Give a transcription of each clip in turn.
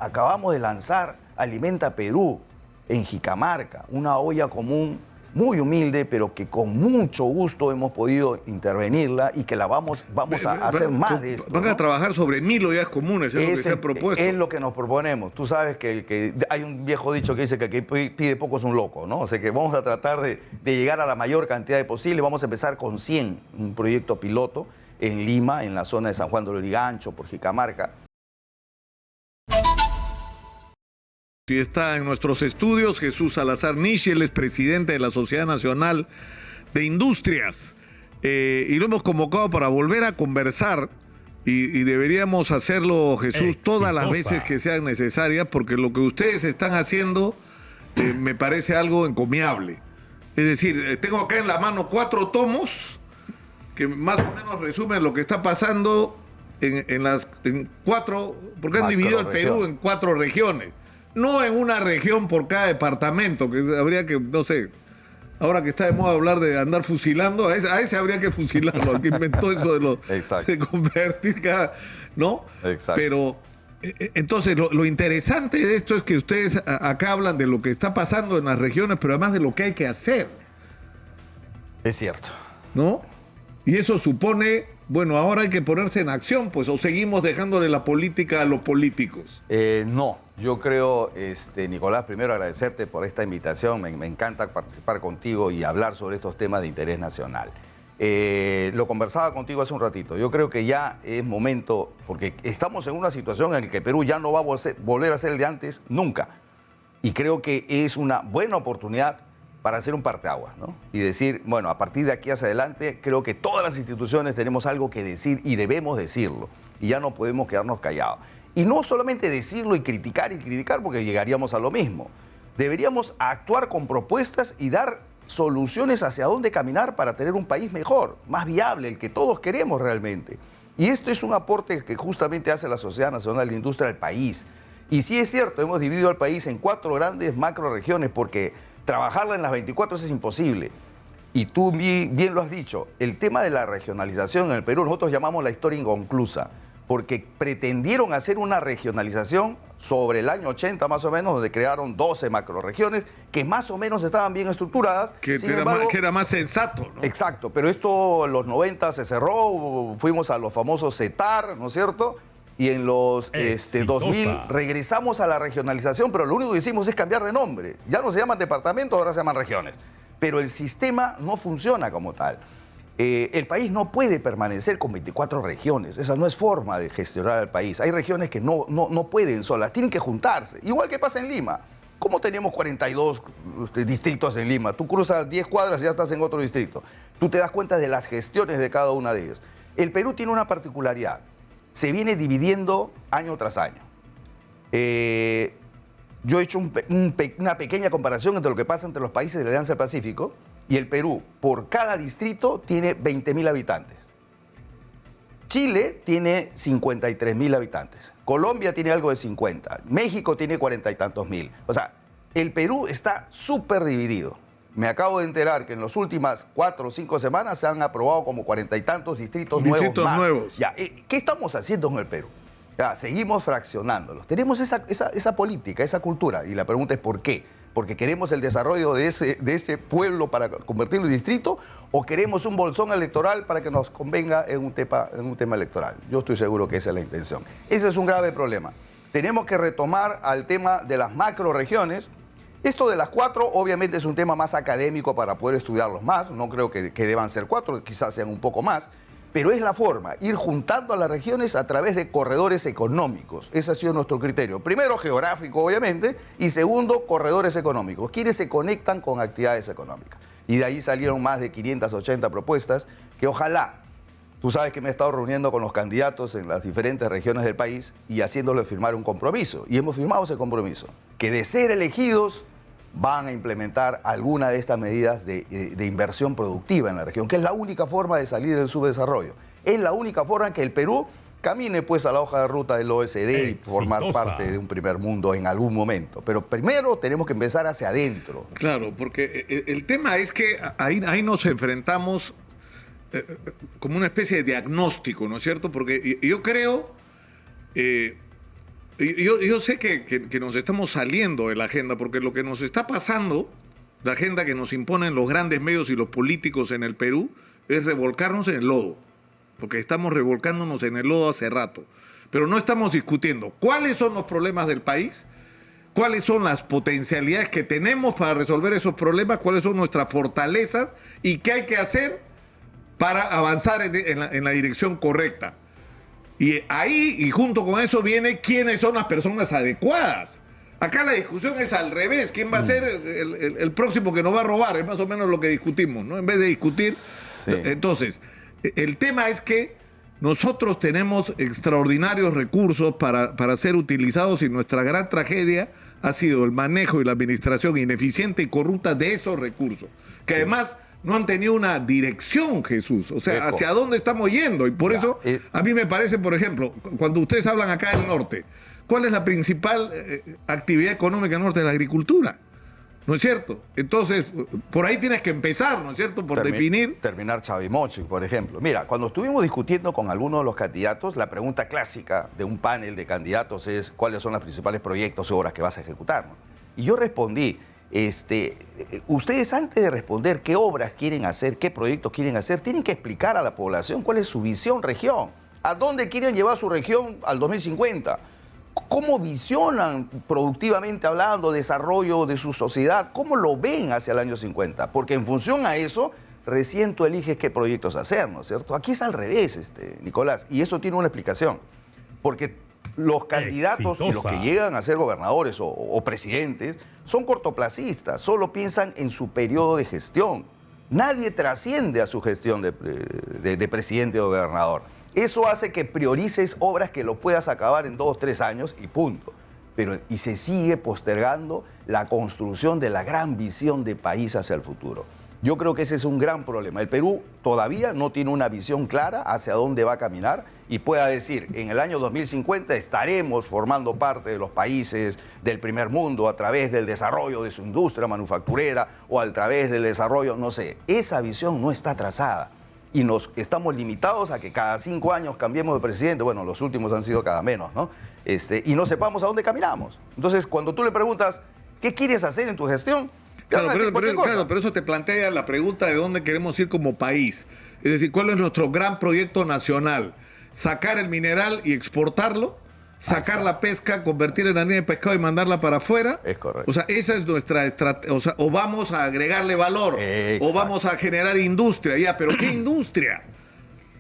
Acabamos de lanzar Alimenta Perú en Jicamarca, una olla común muy humilde, pero que con mucho gusto hemos podido intervenirla y que la vamos a hacer más de esto. Van a trabajar sobre 1000 ollas comunes, es lo que se ha propuesto. Es lo que nos proponemos. Tú sabes que hay un viejo dicho que dice que el que pide poco es un loco, ¿no? O sea que vamos a tratar de llegar a la mayor cantidad posible. Vamos a empezar con 100, un proyecto piloto en Lima, en la zona de San Juan de Lurigancho, por Jicamarca. Y está en nuestros estudios Jesús Salazar Nishi, él es presidente de la Sociedad Nacional de Industrias. Y lo hemos convocado para volver a conversar y deberíamos hacerlo, Jesús, todas las veces que sean necesarias, porque lo que ustedes están haciendo me parece algo encomiable. Es decir, tengo acá en la mano 4 tomos que más o menos resumen lo que está pasando en 4, porque han dividido el Perú en 4 regiones. No en una región por cada departamento, que habría que, no sé, ahora que está de moda hablar de andar fusilando, a ese habría que fusilarlo, al que inventó eso de convertir cada, ¿no? Exacto. Pero, entonces, lo interesante de esto es que ustedes acá hablan de lo que está pasando en las regiones, pero además de lo que hay que hacer. Es cierto. ¿No? Y eso supone, bueno, ahora hay que ponerse en acción, pues, o seguimos dejándole la política a los políticos. No, yo creo, Nicolás, primero agradecerte por esta invitación. Me encanta participar contigo y hablar sobre estos temas de interés nacional. Lo conversaba contigo hace un ratito. Yo creo que ya es momento, porque estamos en una situación en la que Perú ya no va a volver a ser el de antes nunca. Y creo que es una buena oportunidad para hacer un parteaguas, ¿no? Y decir, bueno, a partir de aquí hacia adelante, creo que todas las instituciones tenemos algo que decir y debemos decirlo. Y ya no podemos quedarnos callados. Y no solamente decirlo y criticar, porque llegaríamos a lo mismo. Deberíamos actuar con propuestas y dar soluciones hacia dónde caminar para tener un país mejor, más viable, el que todos queremos realmente. Y esto es un aporte que justamente hace la Sociedad Nacional de Industria al país. Y sí es cierto, hemos dividido al país en 4 grandes macroregiones porque trabajarla en las 24 es imposible. Y tú bien lo has dicho, el tema de la regionalización en el Perú, nosotros llamamos la historia inconclusa, porque pretendieron hacer una regionalización sobre el año 80 más o menos, donde crearon 12 macroregiones que más o menos estaban bien estructuradas. Que era más sensato, ¿no? Exacto, pero esto en los 90 se cerró, fuimos a los famosos CETAR, ¿no es cierto? Y en los 2000 regresamos a la regionalización, pero lo único que hicimos es cambiar de nombre. Ya no se llaman departamentos, ahora se llaman regiones. Pero el sistema no funciona como tal. El país no puede permanecer con 24 regiones. Esa no es forma de gestionar el país. Hay regiones que no pueden solas, tienen que juntarse. Igual que pasa en Lima. ¿Cómo tenemos 42 distritos en Lima? Tú cruzas 10 cuadras y ya estás en otro distrito. Tú te das cuenta de las gestiones de cada una de ellas. El Perú tiene una particularidad. Se viene dividiendo año tras año. Yo he hecho una pequeña comparación entre lo que pasa entre los países de la Alianza del Pacífico y el Perú. Por cada distrito tiene 20.000 habitantes. Chile tiene 53.000 habitantes. Colombia tiene algo de 50. México tiene 40 y tantos mil. O sea, el Perú está súper dividido. Me acabo de enterar que en las últimas 4 o 5 semanas se han aprobado como 40 y tantos distritos nuevos. Ya, ¿qué estamos haciendo en el Perú? Ya, seguimos fraccionándolos. Tenemos esa política, esa cultura. Y la pregunta es ¿por qué? ¿Porque queremos el desarrollo de ese pueblo para convertirlo en distrito? ¿O queremos un bolsón electoral para que nos convenga en un tema electoral? Yo estoy seguro que esa es la intención. Ese es un grave problema. Tenemos que retomar al tema de las macroregiones. Esto de las 4 obviamente es un tema más académico para poder estudiarlos más. No creo que deban ser 4, quizás sean un poco más. Pero es la forma, ir juntando a las regiones a través de corredores económicos. Ese ha sido nuestro criterio. Primero, geográfico, obviamente, y segundo, corredores económicos, quienes se conectan con actividades económicas. Y de ahí salieron más de 580 propuestas que ojalá, tú sabes que me he estado reuniendo con los candidatos en las diferentes regiones del país y haciéndoles firmar un compromiso. Y hemos firmado ese compromiso, que de ser elegidos van a implementar alguna de estas medidas de inversión productiva en la región, que es la única forma de salir del subdesarrollo. Es la única forma en que el Perú camine pues a la hoja de ruta del OECD y formar parte de un primer mundo en algún momento. Pero primero tenemos que empezar hacia adentro. Claro, porque el tema es que ahí nos enfrentamos como una especie de diagnóstico, ¿no es cierto? Porque yo creo Yo sé que nos estamos saliendo de la agenda, porque lo que nos está pasando, la agenda que nos imponen los grandes medios y los políticos en el Perú, es revolcarnos en el lodo, porque estamos revolcándonos en el lodo hace rato. Pero no estamos discutiendo cuáles son los problemas del país, cuáles son las potencialidades que tenemos para resolver esos problemas, cuáles son nuestras fortalezas y qué hay que hacer para avanzar en la dirección correcta. Y ahí, y junto con eso, viene quiénes son las personas adecuadas. Acá la discusión es al revés. ¿Quién va a ser el próximo que nos va a robar? Es más o menos lo que discutimos, ¿no? En vez de discutir. Sí. Entonces, el tema es que nosotros tenemos extraordinarios recursos para ser utilizados, y nuestra gran tragedia ha sido el manejo y la administración ineficiente y corrupta de esos recursos, que además no han tenido una dirección, Jesús. O sea, ¿hacia dónde estamos yendo? Y por eso, a mí me parece, por ejemplo, cuando ustedes hablan acá del norte, ¿cuál es la principal actividad económica del norte? De la agricultura, ¿no es cierto? Entonces, por ahí tienes que empezar, ¿no es cierto? Por definir. Terminar Chavimochic, por ejemplo. Mira, cuando estuvimos discutiendo con algunos de los candidatos, la pregunta clásica de un panel de candidatos es ¿cuáles son los principales proyectos o obras que vas a ejecutar? ¿No? Y yo respondí, ustedes antes de responder qué obras quieren hacer, qué proyectos quieren hacer, tienen que explicar a la población cuál es su visión región, a dónde quieren llevar su región al 2050, cómo visionan productivamente hablando desarrollo de su sociedad, cómo lo ven hacia el año 50, porque en función a eso recién tú eliges qué proyectos hacer, ¿no es cierto? Aquí es al revés, Nicolás, y eso tiene una explicación, porque los candidatos y los que llegan a ser gobernadores o presidentes son cortoplacistas, solo piensan en su periodo de gestión. Nadie trasciende a su gestión de presidente o gobernador. Eso hace que priorices obras que lo puedas acabar en 2 o 3 años y punto. Y se sigue postergando la construcción de la gran visión de país hacia el futuro. Yo creo que ese es un gran problema. El Perú todavía no tiene una visión clara hacia dónde va a caminar y pueda decir, en el año 2050 estaremos formando parte de los países del primer mundo a través del desarrollo de su industria manufacturera o a través del desarrollo, no sé. Esa visión no está trazada y nos estamos limitados a que cada 5 años cambiemos de presidente. Bueno, los últimos han sido cada menos, ¿no? Y no sepamos a dónde caminamos. Entonces, cuando tú le preguntas, ¿qué quieres hacer en tu gestión? Claro, pero eso te plantea la pregunta de dónde queremos ir como país. Es decir, ¿cuál es nuestro gran proyecto nacional? ¿Sacar el mineral y exportarlo? ¿Sacar la pesca, convertirla en harina de pescado y mandarla para afuera? Es correcto. O sea, esa es nuestra estrategia. O sea, o vamos a agregarle valor, o vamos a generar industria. Ya, pero ¿qué industria?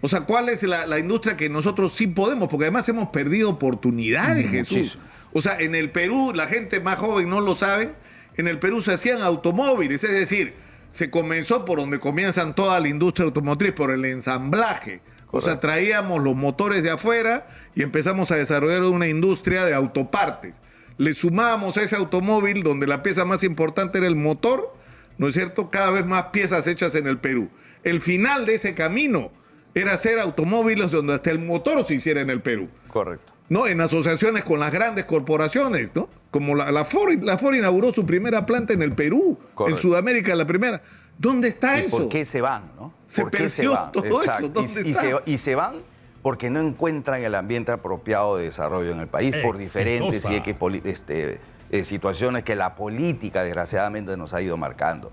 O sea, ¿cuál es la industria que nosotros sí podemos? Porque además hemos perdido oportunidades, Jesús. O sea, en el Perú, la gente más joven no lo sabe, en el Perú se hacían automóviles, es decir, se comenzó por donde comienzan toda la industria automotriz, por el ensamblaje. Correcto. O sea, traíamos los motores de afuera y empezamos a desarrollar una industria de autopartes. Le sumábamos a ese automóvil, donde la pieza más importante era el motor, ¿no es cierto? Cada vez más piezas hechas en el Perú. El final de ese camino era hacer automóviles donde hasta el motor se hiciera en el Perú. Correcto. ¿No? En asociaciones con las grandes corporaciones, ¿no? Como la Ford. La Ford inauguró su primera planta en el Perú. Correcto. En Sudamérica la primera. ¿Dónde está eso? ¿Por qué se van, no? Se perdió todo eso. ¿Dónde está? Y se van porque no encuentran el ambiente apropiado de desarrollo en el país por diferentes situaciones que la política desgraciadamente nos ha ido marcando.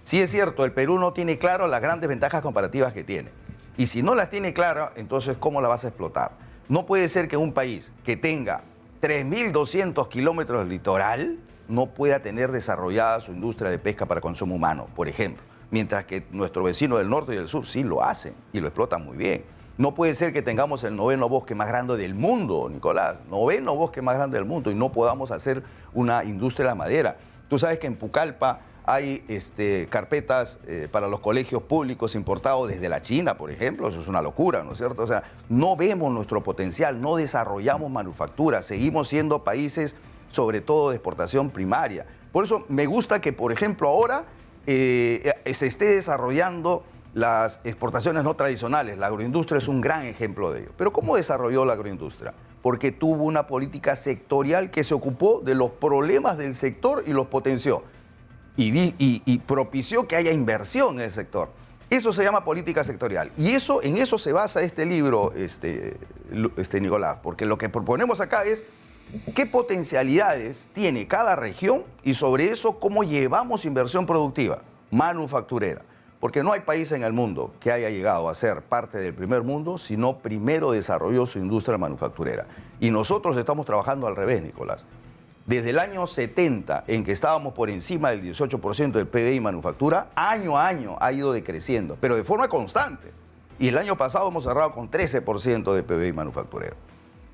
Sí es cierto, el Perú no tiene claro las grandes ventajas comparativas que tiene. Y si no las tiene claras, entonces ¿cómo las vas a explotar? No puede ser que un país que tenga 3.200 kilómetros de litoral no pueda tener desarrollada su industria de pesca para consumo humano, por ejemplo, mientras que nuestro vecino del norte y del sur sí lo hacen y lo explotan muy bien. No puede ser que tengamos el 9º bosque más grande del mundo, Nicolás, 9º bosque más grande del mundo y no podamos hacer una industria de la madera. Tú sabes que en Pucallpa hay carpetas para los colegios públicos importados desde la China, por ejemplo. Eso es una locura, ¿no es cierto? O sea, no vemos nuestro potencial, no desarrollamos manufactura, seguimos siendo países sobre todo de exportación primaria. Por eso me gusta que, por ejemplo, ahora se esté desarrollando las exportaciones no tradicionales. La agroindustria es un gran ejemplo de ello. Pero ¿cómo desarrolló la agroindustria? Porque tuvo una política sectorial que se ocupó de los problemas del sector y los potenció. Y propició que haya inversión en el sector. Eso se llama política sectorial. Y en eso se basa este libro, Nicolás, porque lo que proponemos acá es qué potencialidades tiene cada región y sobre eso cómo llevamos inversión productiva, manufacturera. Porque no hay país en el mundo que haya llegado a ser parte del primer mundo si no primero desarrolló su industria manufacturera. Y nosotros estamos trabajando al revés, Nicolás. Desde el año 70, en que estábamos por encima del 18% del PBI manufactura, año a año ha ido decreciendo, pero de forma constante. Y el año pasado hemos cerrado con 13% de PBI manufacturero.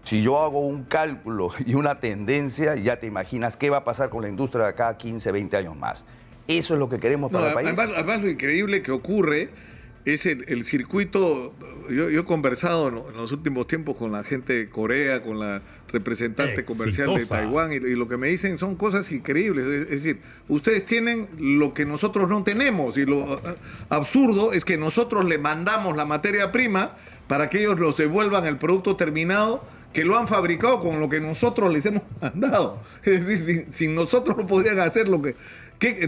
Si yo hago un cálculo y una tendencia, ya te imaginas qué va a pasar con la industria de acá a 15, 20 años más. Eso es lo que queremos para el país. Además, lo increíble que ocurre es el circuito. Yo he conversado en los últimos tiempos con la gente de Corea, con la representante comercial de Taiwán, y lo que me dicen son cosas increíbles. Es decir, ustedes tienen lo que nosotros no tenemos, y lo absurdo es que nosotros le mandamos la materia prima para que ellos nos devuelvan el producto terminado que lo han fabricado con lo que nosotros les hemos mandado. Es decir, sin nosotros no podrían hacer lo que...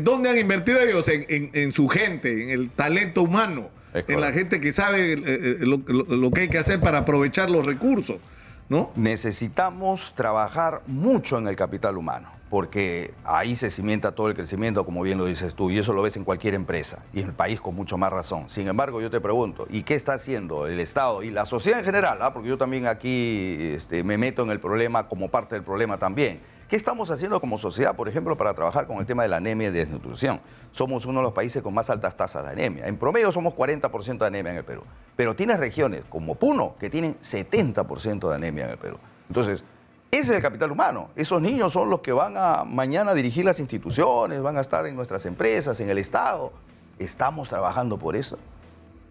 ¿Dónde han invertido ellos? En su gente, en el talento humano, en la gente que sabe lo que hay que hacer para aprovechar los recursos, ¿no? Necesitamos trabajar mucho en el capital humano, porque ahí se cimienta todo el crecimiento, como bien lo dices tú, y eso lo ves en cualquier empresa, y en el país con mucho más razón. Sin embargo, yo te pregunto, ¿y qué está haciendo el Estado y la sociedad en general? Porque yo también aquí me meto en el problema como parte del problema también. ¿Qué estamos haciendo como sociedad, por ejemplo, para trabajar con el tema de la anemia y de desnutrición? Somos uno de los países con más altas tasas de anemia. En promedio somos 40% de anemia en el Perú. Pero tienes regiones como Puno que tienen 70% de anemia en el Perú. Entonces, ese es el capital humano. Esos niños son los que van a mañana dirigir las instituciones, van a estar en nuestras empresas, en el Estado. ¿Estamos trabajando por eso?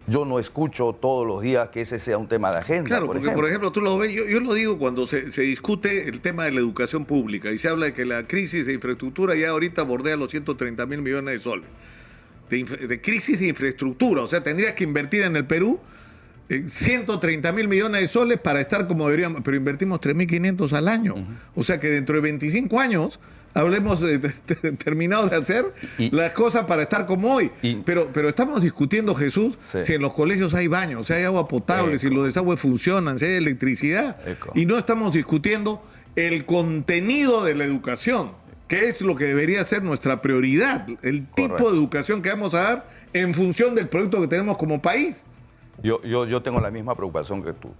Yo no escucho todos los días que ese sea un tema de agenda. Claro, porque por ejemplo, tú lo ves, yo lo digo cuando se discute el tema de la educación pública y se habla de que la crisis de infraestructura ya ahorita bordea los 130.000 millones de soles. De crisis de infraestructura, o sea, tendrías que invertir en el Perú 130.000 millones de soles para estar como deberíamos, pero invertimos 3.500 al año. O sea que dentro de 25 años hablemos terminado de hacer las cosas para estar como hoy. Pero estamos discutiendo, Jesús, si en los colegios hay baños, si hay agua potable, si los desagües funcionan, si hay electricidad. Y no estamos discutiendo el contenido de la educación, que es lo que debería ser nuestra prioridad, el tipo de educación que vamos a dar en función del producto que tenemos como país. Yo tengo la misma preocupación que tú.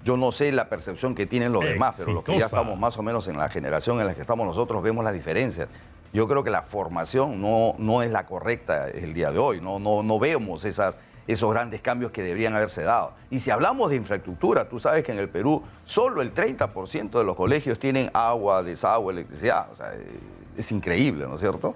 Yo no sé la percepción que tienen los demás, pero los que ya estamos más o menos en la generación en la que estamos nosotros vemos las diferencias. Yo creo que la formación no es la correcta el día de hoy. No vemos esos grandes cambios que deberían haberse dado. Y si hablamos de infraestructura, tú sabes que en el Perú solo el 30% de los colegios tienen agua, desagüe, electricidad. O sea, es increíble, ¿no es cierto?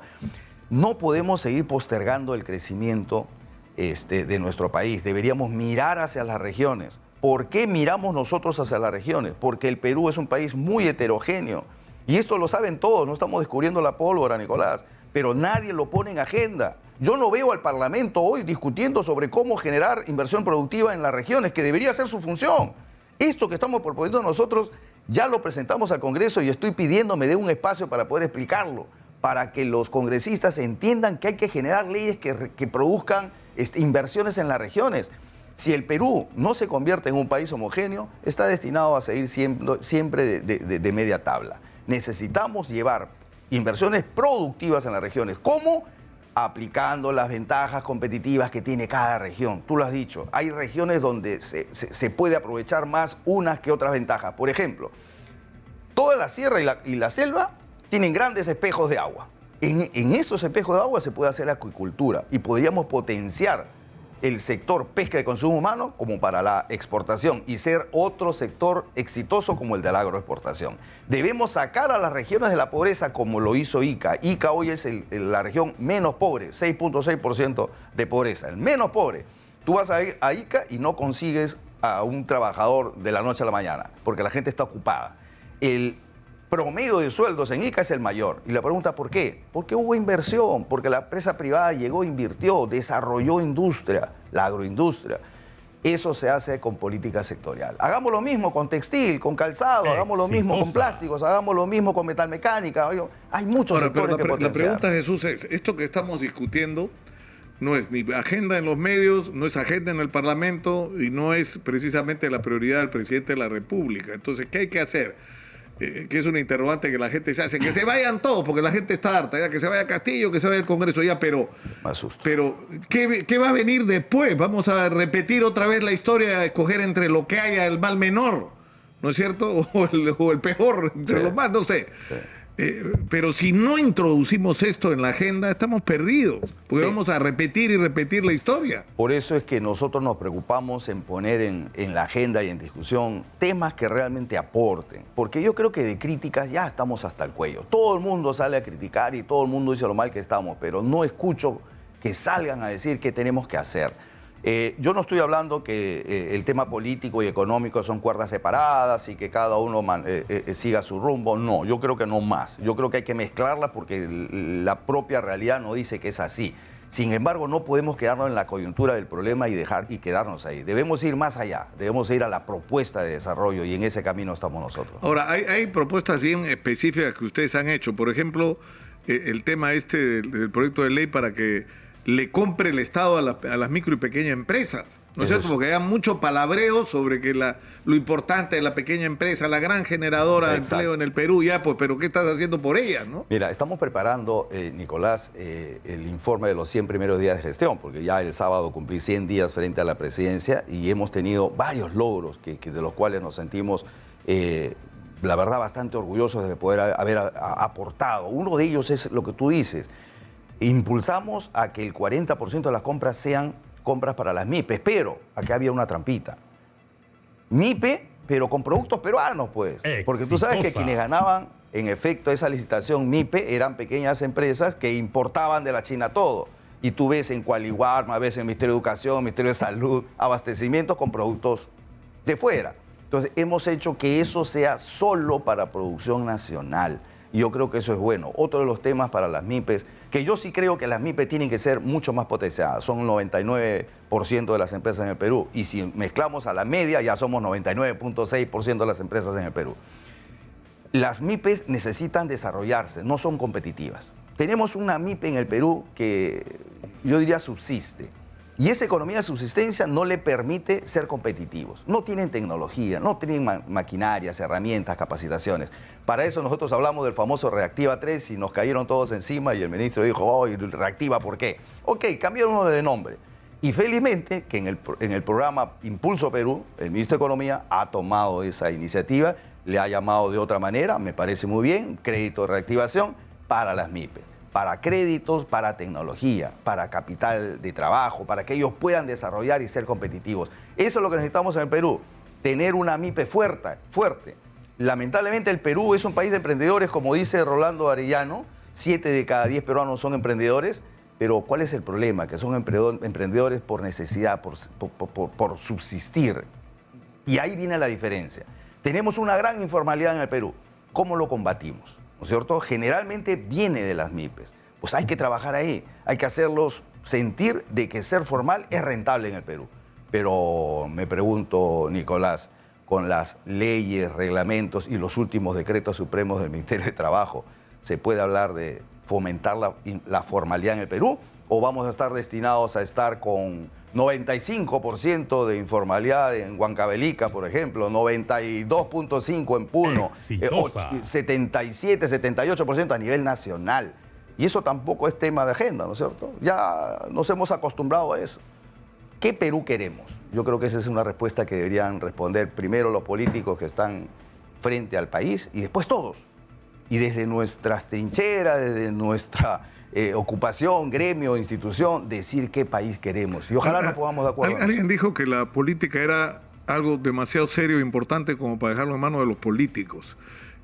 No podemos seguir postergando el crecimiento de nuestro país. Deberíamos mirar hacia las regiones. ¿Por qué miramos nosotros hacia las regiones? Porque el Perú es un país muy heterogéneo. Y esto lo saben todos, no estamos descubriendo la pólvora, Nicolás, pero nadie lo pone en agenda. Yo no veo al Parlamento hoy discutiendo sobre cómo generar inversión productiva en las regiones, que debería ser su función. Esto que estamos proponiendo nosotros ya lo presentamos al Congreso y estoy pidiendo me dé un espacio para poder explicarlo, para que los congresistas entiendan que hay que generar leyes que produzcan inversiones en las regiones. Si el Perú no se convierte en un país homogéneo, está destinado a seguir siempre de media tabla. Necesitamos llevar inversiones productivas en las regiones. ¿Cómo? Aplicando las ventajas competitivas que tiene cada región. Tú lo has dicho, hay regiones donde se puede aprovechar más unas que otras ventajas. Por ejemplo, toda la sierra y la selva tienen grandes espejos de agua. En esos espejos de agua se puede hacer acuicultura y podríamos potenciar el sector pesca de consumo humano como para la exportación y ser otro sector exitoso como el de la agroexportación. Debemos sacar a las regiones de la pobreza como lo hizo Ica. Ica hoy es la región menos pobre, 6.6% de pobreza, el menos pobre. Tú vas a Ica y no consigues a un trabajador de la noche a la mañana porque la gente está ocupada. El promedio de sueldos en Ica es el mayor. Y la pregunta, ¿por qué? Porque hubo inversión, porque la empresa privada llegó, invirtió, desarrolló industria, la agroindustria. Eso se hace con política sectorial. Hagamos lo mismo con textil, con calzado, hagamos lo mismo con plásticos, hagamos lo mismo con metalmecánica. Hay muchos sectores que potenciar. La pregunta, Jesús, es, esto que estamos discutiendo no es ni agenda en los medios, no es agenda en el Parlamento y no es precisamente la prioridad del presidente de la República. Entonces, ¿qué hay que hacer? Que es una interrogante que la gente se hace, que se vayan todos, porque la gente está harta, ya que se vaya Castillo, que se vaya el Congreso, ya, pero ¿qué va a venir después? Vamos a repetir otra vez la historia de escoger entre lo que haya el mal menor, ¿no es cierto? O el peor entre los más, no sé. Sí. Pero si no introducimos esto en la agenda, estamos perdidos, porque vamos a repetir y repetir la historia. Por eso es que nosotros nos preocupamos en poner en la agenda y en discusión temas que realmente aporten, porque yo creo que de críticas ya estamos hasta el cuello. Todo el mundo sale a criticar y todo el mundo dice lo mal que estamos, pero no escucho que salgan a decir qué tenemos que hacer. Yo no estoy hablando que el tema político y económico son cuerdas separadas y que cada uno siga su rumbo. No, yo creo que no más. Yo creo que hay que mezclarlas porque la propia realidad no dice que es así. Sin embargo, no podemos quedarnos en la coyuntura del problema y quedarnos ahí. Debemos ir más allá, debemos ir a la propuesta de desarrollo y en ese camino estamos nosotros. Ahora, hay propuestas bien específicas que ustedes han hecho. Por ejemplo, el tema del proyecto de ley para que le compre el Estado a las micro y pequeñas empresas, ¿no es cierto? Porque hay mucho palabreo sobre que lo importante de la pequeña empresa, la gran generadora de empleo en el Perú, ya, pues, pero ¿qué estás haciendo por ellas, no? Mira, estamos preparando, Nicolás, el informe de los 100 primeros días de gestión, porque ya el sábado cumplí 100 días frente a la presidencia y hemos tenido varios logros de los cuales nos sentimos, la verdad, bastante orgullosos de poder haber aportado. Uno de ellos es lo que tú dices. Impulsamos a que el 40% de las compras sean compras para las MIPES, pero aquí había una trampita. MIPE, pero con productos peruanos, pues. Exitosa. Porque tú sabes que quienes ganaban, en efecto, esa licitación MIPE eran pequeñas empresas que importaban de la China todo. Y tú ves en Qualiwarma, ves en Ministerio de Educación, Ministerio de Salud, abastecimientos con productos de fuera. Entonces, hemos hecho que eso sea solo para producción nacional. Y yo creo que eso es bueno. Otro de los temas para las MIPES, que yo sí creo que las MIPES tienen que ser mucho más potenciadas. Son 99% de las empresas en el Perú. Y si mezclamos a la media, ya somos 99.6% de las empresas en el Perú. Las MIPES necesitan desarrollarse, no son competitivas. Tenemos una MIPE en el Perú que yo diría subsiste. Y esa economía de subsistencia no le permite ser competitivos. No tienen tecnología, no tienen maquinarias, herramientas, capacitaciones. Para eso nosotros hablamos del famoso Reactiva 3 y nos cayeron todos encima y el ministro dijo, oh, Reactiva, ¿por qué? Ok, cambiaron de nombre. Y felizmente que en el programa Impulso Perú, el ministro de Economía ha tomado esa iniciativa, le ha llamado de otra manera, me parece muy bien, crédito de reactivación para las MIPES. Para créditos, para tecnología, para capital de trabajo, para que ellos puedan desarrollar y ser competitivos. Eso es lo que necesitamos en el Perú, tener una MIPE fuerte. Lamentablemente el Perú es un país de emprendedores, como dice Rolando Arellano, 7 de cada 10 peruanos son emprendedores, pero ¿cuál es el problema? Que son emprendedores por necesidad, por subsistir. Y ahí viene la diferencia. Tenemos una gran informalidad en el Perú. ¿Cómo lo combatimos? ¿No es cierto? Generalmente viene de las MIPES. Pues hay que trabajar ahí, hay que hacerlos sentir de que ser formal es rentable en el Perú. Pero me pregunto, Nicolás, con las leyes, reglamentos y los últimos decretos supremos del Ministerio de Trabajo, ¿se puede hablar de fomentar la formalidad en el Perú? ¿O vamos a estar destinados a estar con 95% de informalidad en Huancavelica, por ejemplo, 92.5% en Puno, 77, 78% a nivel nacional? Y eso tampoco es tema de agenda, ¿no es cierto? Ya nos hemos acostumbrado a eso. ¿Qué Perú queremos? Yo creo que esa es una respuesta que deberían responder primero los políticos que están frente al país y después todos. Y desde nuestras trincheras, desde nuestra ocupación, gremio, institución, decir qué país queremos. Y ojalá nos pongamos de acuerdo. Alguien dijo que la política era algo demasiado serio e importante como para dejarlo en manos de los políticos.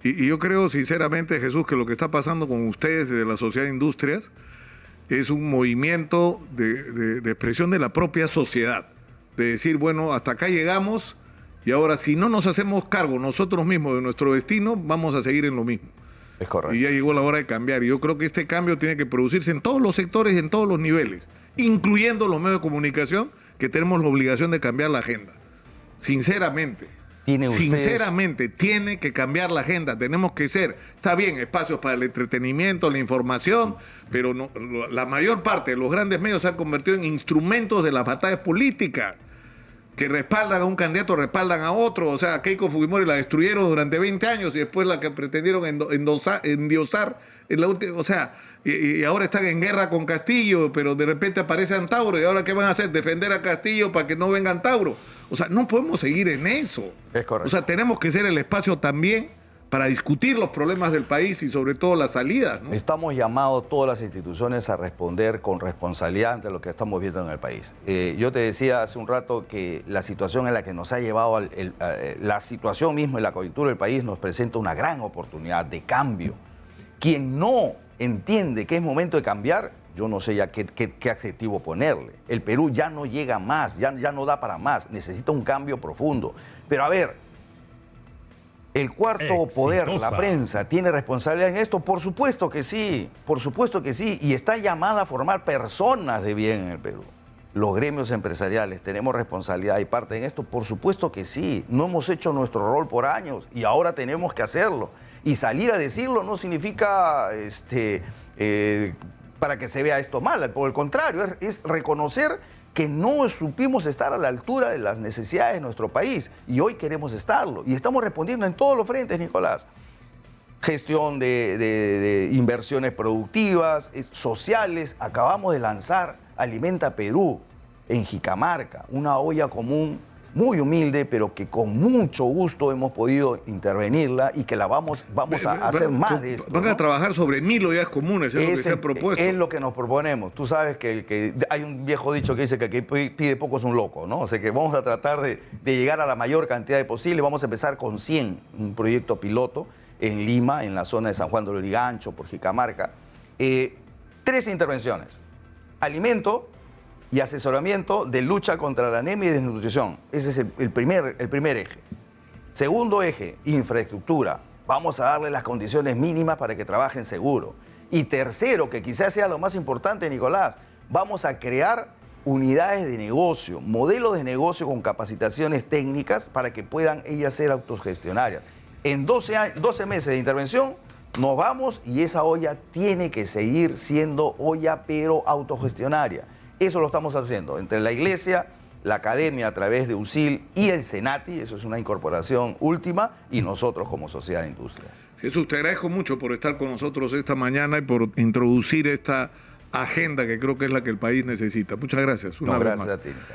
Y yo creo sinceramente, Jesús, que lo que está pasando con ustedes de la Sociedad de Industrias es un movimiento de expresión de la propia sociedad. De decir, bueno, hasta acá llegamos y ahora si no nos hacemos cargo nosotros mismos de nuestro destino, vamos a seguir en lo mismo. Es correcto. Y ya llegó la hora de cambiar. Y yo creo que este cambio tiene que producirse en todos los sectores y en todos los niveles, incluyendo los medios de comunicación, que tenemos la obligación de cambiar la agenda. Sinceramente. Sinceramente, tiene que cambiar la agenda. Tenemos que ser, está bien, espacios para el entretenimiento, la información, pero no, la mayor parte de los grandes medios se han convertido en instrumentos de las batallas políticas, que respaldan a un candidato, respaldan a otro. O sea, Keiko Fujimori la destruyeron durante 20 años y después la que pretendieron endiosar en la última. O sea, y ahora están en guerra con Castillo, pero de repente aparece Antauro. ¿Y ahora qué van a hacer? Defender a Castillo para que no venga Antauro. O sea, no podemos seguir en eso. Es correcto. O sea, tenemos que ser el espacio también para discutir los problemas del país y sobre todo las salidas, ¿no? Estamos llamados todas las instituciones a responder con responsabilidad ante lo que estamos viendo en el país. Yo te decía hace un rato que la situación en la que nos ha llevado, la situación misma y la coyuntura del país nos presenta una gran oportunidad de cambio. Quien no entiende que es momento de cambiar, yo no sé ya qué adjetivo ponerle. El Perú ya no llega más, ya no da para más, necesita un cambio profundo. Pero a ver, ¿el cuarto poder, la prensa, tiene responsabilidad en esto? Por supuesto que sí, y está llamada a formar personas de bien en el Perú. Los gremios empresariales, ¿tenemos responsabilidad y parte en esto? Por supuesto que sí, no hemos hecho nuestro rol por años y ahora tenemos que hacerlo. Y salir a decirlo no significa para que se vea esto mal, por el contrario, es reconocer que no supimos estar a la altura de las necesidades de nuestro país y hoy queremos estarlo. Y estamos respondiendo en todos los frentes, Nicolás. Gestión de inversiones productivas, sociales. Acabamos de lanzar Alimenta Perú en Jicamarca, una olla común muy humilde, pero que con mucho gusto hemos podido intervenirla y que la vamos a hacer más de esto. Van a trabajar sobre 1000 ollas comunes, es lo que se ha propuesto. Es lo que nos proponemos. Tú sabes que hay un viejo dicho que dice que el que pide poco es un loco, ¿no? O sea que vamos a tratar de llegar a la mayor cantidad de posible. Vamos a empezar con 100, un proyecto piloto en Lima, en la zona de San Juan de Lurigancho, por Jicamarca. 3 intervenciones. Alimento y asesoramiento de lucha contra la anemia y desnutrición. Ese es el primer eje. Segundo eje, infraestructura. Vamos a darle las condiciones mínimas para que trabajen seguro. Y tercero, que quizás sea lo más importante, Nicolás, vamos a crear unidades de negocio, modelos de negocio con capacitaciones técnicas para que puedan ellas ser autogestionarias. En 12 meses de intervención nos vamos y esa olla tiene que seguir siendo olla pero autogestionaria. Eso lo estamos haciendo entre la iglesia, la academia a través de USIL y el Senati, eso es una incorporación última, y nosotros como Sociedad de Industrias. Jesús, te agradezco mucho por estar con nosotros esta mañana y por introducir esta agenda que creo que es la que el país necesita. Muchas gracias. Gracias a ti.